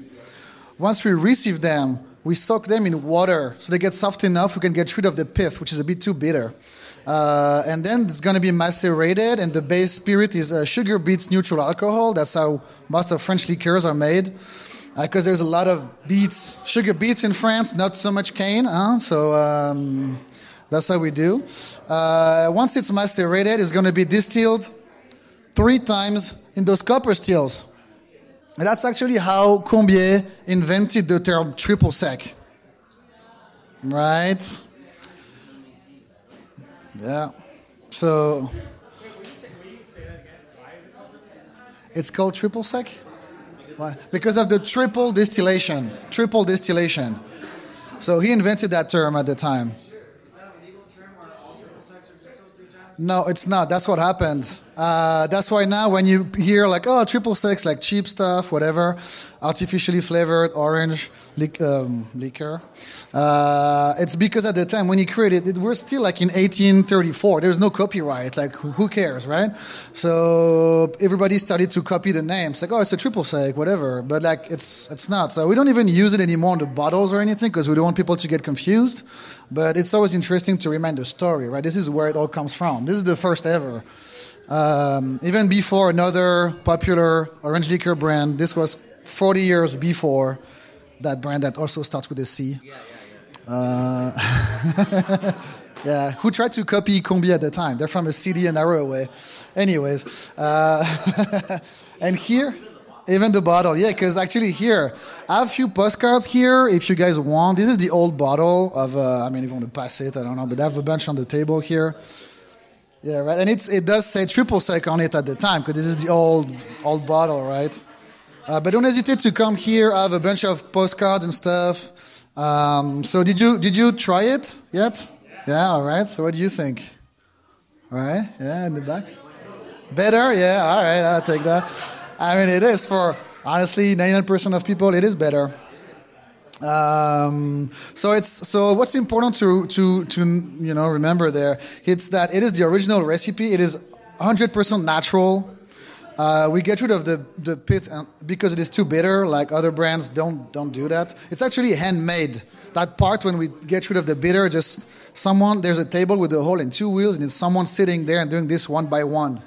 Once we receive them, we soak them in water so they get soft enough we can get rid of the pith, which is a bit too bitter. And then it's going to be macerated, and the base spirit is sugar beets neutral alcohol. That's how most of French liqueurs are made. Because there's a lot of beets, sugar beets in France, not so much cane. So that's how we do. Once it's macerated, it's going to be distilled 3 times in those copper stills. And that's actually how Combier invented the term triple sec. Right? Yeah. So it's called triple sec? Why? Because of the triple distillation. Triple distillation. So he invented that term at the time. No, it's not. That's what happened. That's why now when you hear like, oh, triple sec, like cheap stuff, whatever, artificially flavored orange liquor, it's because at the time when he created it, we're still like in 1834. There's no copyright. Like, who cares, right? So everybody started to copy the name. It's like, oh, it's a triple sec, whatever. But like, it's not. So we don't even use it anymore in the bottles or anything because we don't want people to get confused. But it's always interesting to remind the story, right? This is where it all comes from. This is the first ever. Even before another popular orange liqueur brand, this was 40 years before that brand that also starts with a C. Yeah, who tried to copy Combier at the time? They're from a city an hour away. Anyways, and here, even the bottle, yeah, because actually here, I have a few postcards here if you guys want. This is the old bottle of, I mean, if you want to pass it, I don't know, but I have a bunch on the table here. Yeah, right, and it does say triple sec on it at the time because this is the old bottle, right? But don't hesitate to come here. I have a bunch of postcards and stuff. So did you try it yet? Yeah, all right. So what do you think? All right, yeah, in the back. Better, yeah, all right, I'll take that. I mean, it is for honestly 99% of people. It is better. So what's important to remember there, it's that it is the original recipe. It is 100% natural. We get rid of the pith because it is too bitter. Like other brands don't do that. It's actually handmade. That part when we get rid of the bitter, just there's a table with a hole and 2 wheels, and it's someone sitting there and doing this one by one,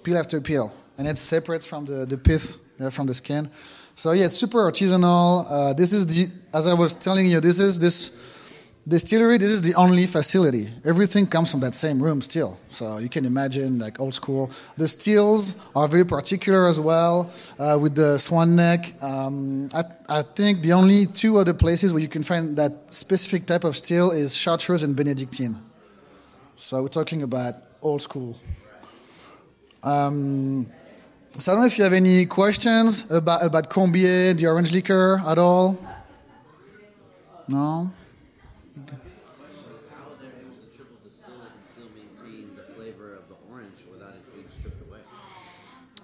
peel after peel, and it separates from the pith from the skin. So yeah, it's super artisanal. This is as I was telling you, this distillery. This is the only facility. Everything comes from that same room still. So you can imagine like old school. The stills are very particular as well with the swan neck. I think the only 2 other places where you can find that specific type of still is Chartreuse and Benedictine. So we're talking about old school. So I don't know if you have any questions about Combier, the orange liqueur at all. No? How they're able to triple distill it and still maintain the flavor of the orange without it being stripped away?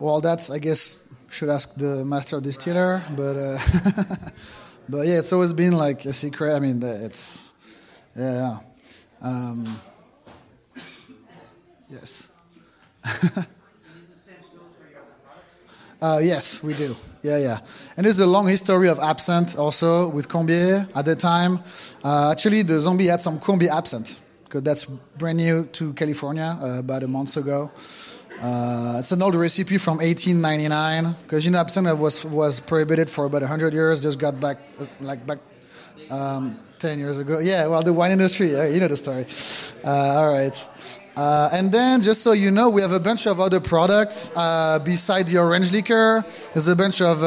Well, that's, I guess, should ask the master distiller, but but yeah, it's always been like a secret. I mean, it's yeah. Yes. Yes, we do. Yeah. And there's a long history of absinthe also with Combier at the time. Actually, the Zombie had some Combier absinthe because that's brand new to California about a month ago. It's an old recipe from 1899 because absinthe was prohibited for about 100 years. Just got back 10 years ago. Yeah, well, the wine industry, you know the story. All right. And then, just so you know, we have a bunch of other products beside the orange liquor. There's a bunch of...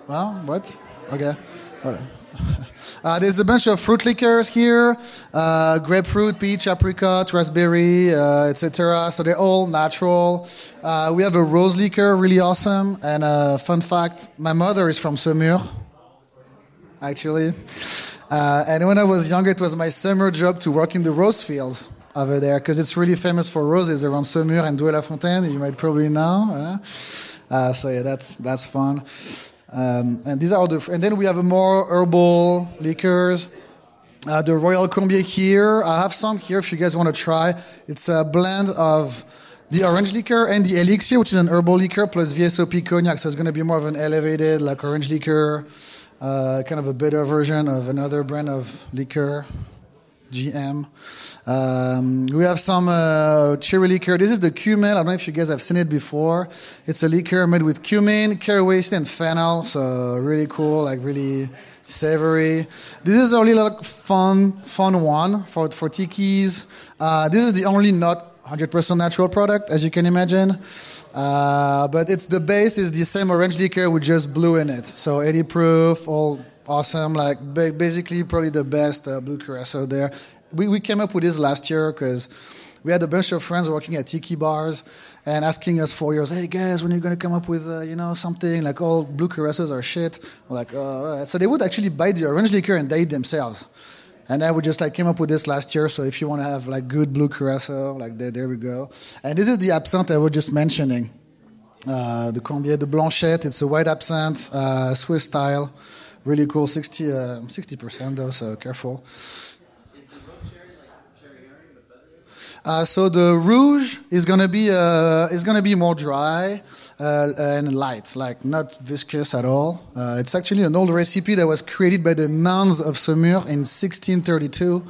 well, what? Okay. There's a bunch of fruit liquors here. Grapefruit, peach, apricot, raspberry, etc. So they're all natural. We have a rose liquor, really awesome. And fun fact, my mother is from Saumur, actually. And when I was younger, it was my summer job to work in the rose fields over there because it's really famous for roses around Saumur and Douai-la-Fontaine. You might probably know. So yeah, that's fun. And these are all and then we have a more herbal liquors. The Royal Combier here. I have some here if you guys want to try. It's a blend of the orange liquor and the elixir, which is an herbal liquor, plus VSOP cognac. So it's going to be more of an elevated, like orange liquor, kind of a bitter version of another brand of liquor, GM. We have some cherry liquor. This is the Cumel. I don't know if you guys have seen it before. It's a liquor made with cumin, caraway and fennel. So really cool, like really savory. This is a really like fun one for tikis. This is the only not 100% natural product, as you can imagine. But it's the base is the same orange liquor with just blue in it. So 80 proof, all awesome. Like basically probably the best blue curacao there. We came up with this last year because we had a bunch of friends working at tiki bars and asking us for years, hey guys, when are you going to come up with something like all blue curaçaos are shit? We're like, so they would actually buy the orange liquor and dye it themselves. And then we just like came up with this last year. So if you want to have like good blue curacao, like there we go. And this is the absinthe I was just mentioning. The Combier, the Blanchette. It's a white absinthe, Swiss style. Really cool, 60% though, so careful. So the rouge is gonna be more dry and light, like not viscous at all. It's actually an old recipe that was created by the nuns of Saumur in 1632.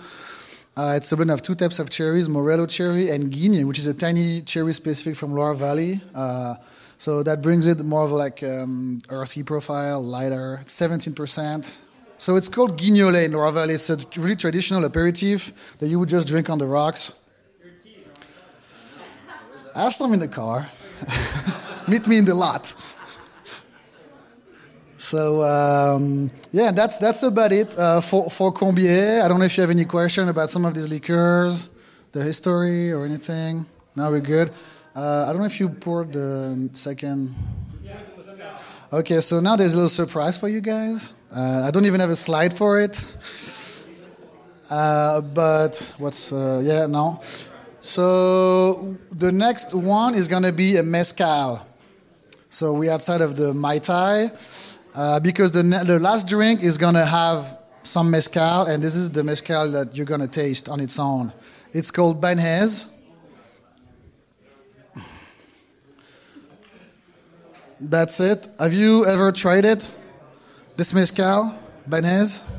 It's a blend of two types of cherries, Morello cherry and Guigne, which is a tiny cherry specific from Loire Valley. So that brings it more of like earthy profile, lighter, 17%. So it's called Guignolet in Loire Valley. It's a really traditional aperitif that you would just drink on the rocks. I have some in the car. Meet me in the lot. So yeah, that's about it for Combier. I don't know if you have any question about some of these liqueurs, the history or anything. No, we're good. I don't know if you poured the second. Okay, so now there's a little surprise for you guys. I don't even have a slide for it. But what's no. So the next one is gonna be a mezcal. So we're outside of the Mai Tai because the last drink is gonna have some mezcal, and this is the mezcal that you're gonna taste on its own. It's called Banhez. That's it. Have you ever tried it? This mezcal, Banhez?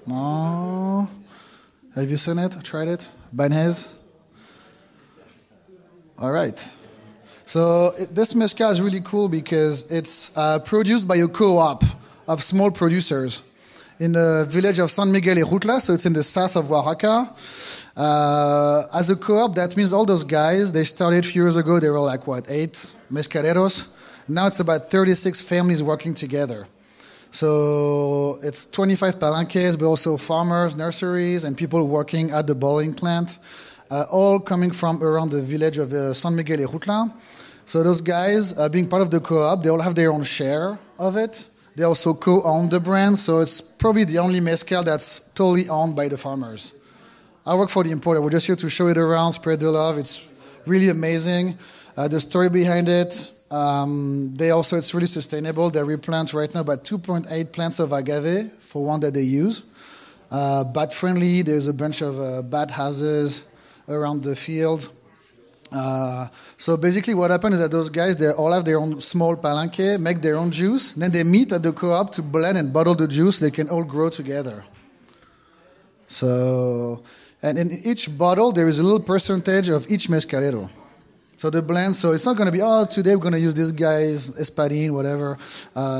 No. Have you seen it? Tried it? Banhez? All right. So this mezcal is really cool because it's produced by a co-op of small producers in the village of San Miguel y Jutla, so it's in the south of Oaxaca. As a co-op, that means all those guys, they started a few years ago, they were like, 8 mezcaleros. Now it's about 36 families working together. So it's 25 palenques, but also farmers, nurseries, and people working at the bottling plant. All coming from around the village of San Miguel y Jutla. So those guys, being part of the co-op, they all have their own share of it. They also co-own the brand, so it's probably the only mezcal that's totally owned by the farmers. I work for the importer. We're just here to show it around, spread the love. It's really amazing. The story behind it, it's really sustainable. They replant right now about 2.8 plants of agave for one that they use. Bat friendly, there's a bunch of bat houses around the field. So basically what happened is that those guys, they all have their own small palenque, make their own juice, then they meet at the co-op to blend and bottle the juice. They can all grow together. So, and in each bottle, there is a little percentage of each mezcalero. So the blend, so it's not going to be, today we're going to use this guy's espadín, whatever.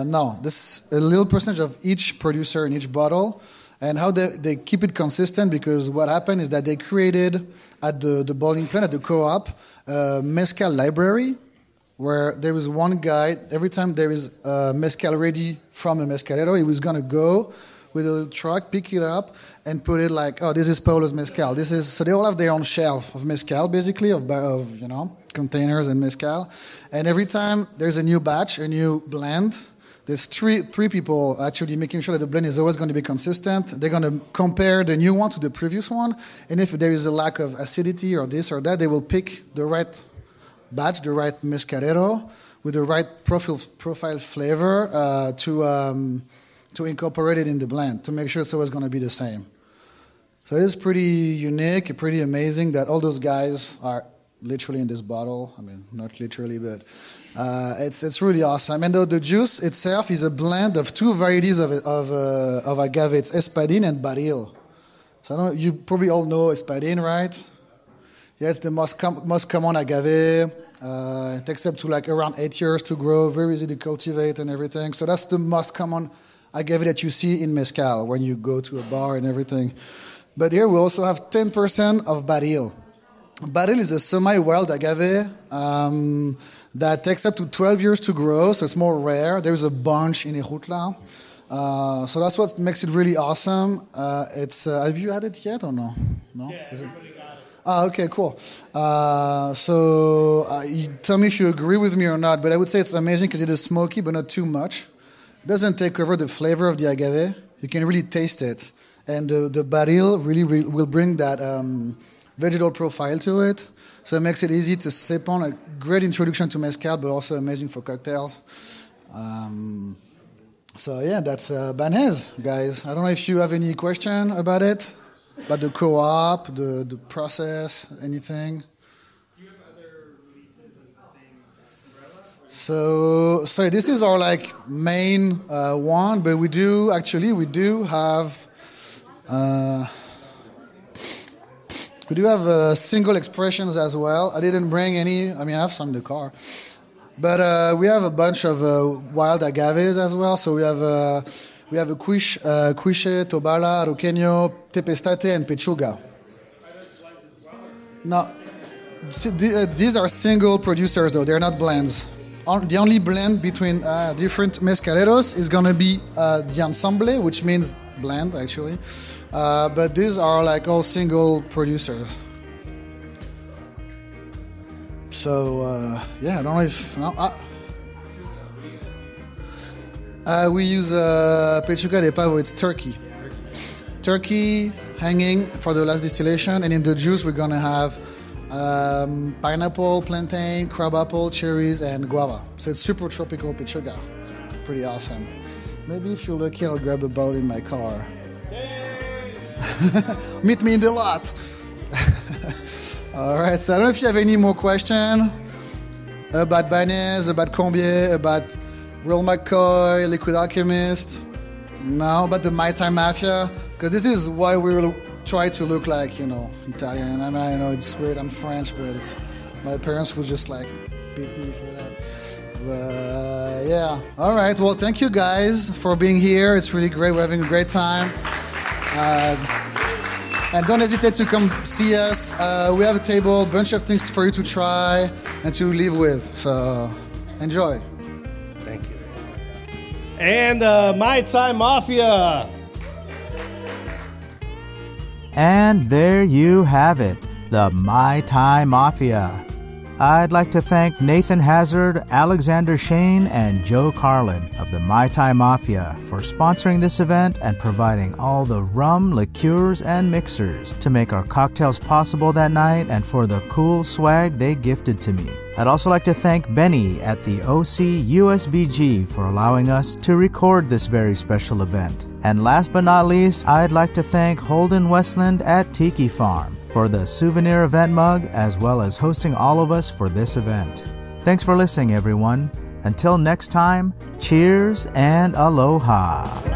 No, this a little percentage of each producer in each bottle. And how they keep it consistent, because what happened is that they created at the bottling plant, at the co-op, a mezcal library, where there is one guy, every time there is a mezcal ready from a mezcalero, he was going to go with a little truck, pick it up, and put it like, this is Paulo's mezcal. So they all have their own shelf of mezcal, basically, of containers and mezcal. And every time there's a new batch, a new blend, there's three people actually making sure that the blend is always going to be consistent. They're going to compare the new one to the previous one, and if there is a lack of acidity or this or that, they will pick the right batch, the right mescalero with the right profile flavor to incorporate it in the blend to make sure it's always going to be the same. So it's pretty unique, pretty amazing that all those guys are literally in this bottle. I mean, not literally, but it's really awesome. And the juice itself is a blend of two varieties of agave. It's espadín and baril. So you probably all know espadín, right? Yeah, it's the most common agave. It takes up to like around 8 years to grow, very easy to cultivate and everything. So that's the most common agave that you see in mezcal when you go to a bar and everything. But here we also have 10% of baril. Baril is a semi-wild agave that takes up to 12 years to grow, so it's more rare. There's a bunch in Ejutla. So that's what makes it really awesome. Have you had it yet or no? No? Yeah, everybody got it. Okay, cool. So you tell me if you agree with me or not, but I would say it's amazing because it is smoky, but not too much. It doesn't take over the flavor of the agave. You can really taste it. And the baril really will bring that vegetal profile to it. So it makes it easy to sip on. A great introduction to mezcal, but also amazing for cocktails. So yeah, that's Banez, guys. I don't know if you have any question about it, about the co-op, the process, anything. Do you have other releases of the same umbrella? So this is our like main one, but we do have. We do have single expressions as well. I didn't bring any. I mean, I have some in the car. But we have a bunch of wild agaves as well. So we have a Quiche, Tobala, Roqueño, Tepestate, and Pechuga. No, these are single producers though. They're not blends. The only blend between different mezcaleros is going to be the ensemble, which means blend actually. But these are like all single producers. So yeah, I don't know if we use Pechuga de Pavo. It's turkey hanging for the last distillation, and in the juice we're gonna have pineapple, plantain, crabapple, cherries, and guava. So it's super tropical Pechuga. It's pretty awesome. Maybe if you're lucky, I'll grab a bottle in my car. Meet me in the lot. All right, so I don't know if you have any more questions about Banez, about Combier, about Real McCoy, Liquid Alchemist. No, about the Mai Tai Mafia, because this is why we will try to look like, Italian. I mean, I know it's weird, I'm French, but my parents would just like beat me for that. But yeah, all right, well, thank you guys for being here. It's really great, we're having a great time. And don't hesitate to come see us. We have a table, a bunch of things for you to try and to live with. So enjoy. Thank you. And Mai Tai Mafia. And there you have it, the Mai Tai Mafia. I'd like to thank Nathan Hazard, Alexandre Chaigne, and Joe Carlin of the Mai Tai Mafia for sponsoring this event and providing all the rum, liqueurs, and mixers to make our cocktails possible that night and for the cool swag they gifted to me. I'd also like to thank Benny at the OCUSBG for allowing us to record this very special event. And last but not least, I'd like to thank Holden Westland at Tiki Farm for the souvenir event mug as well as hosting all of us for this event. Thanks for listening, everyone. Until next time, cheers and aloha.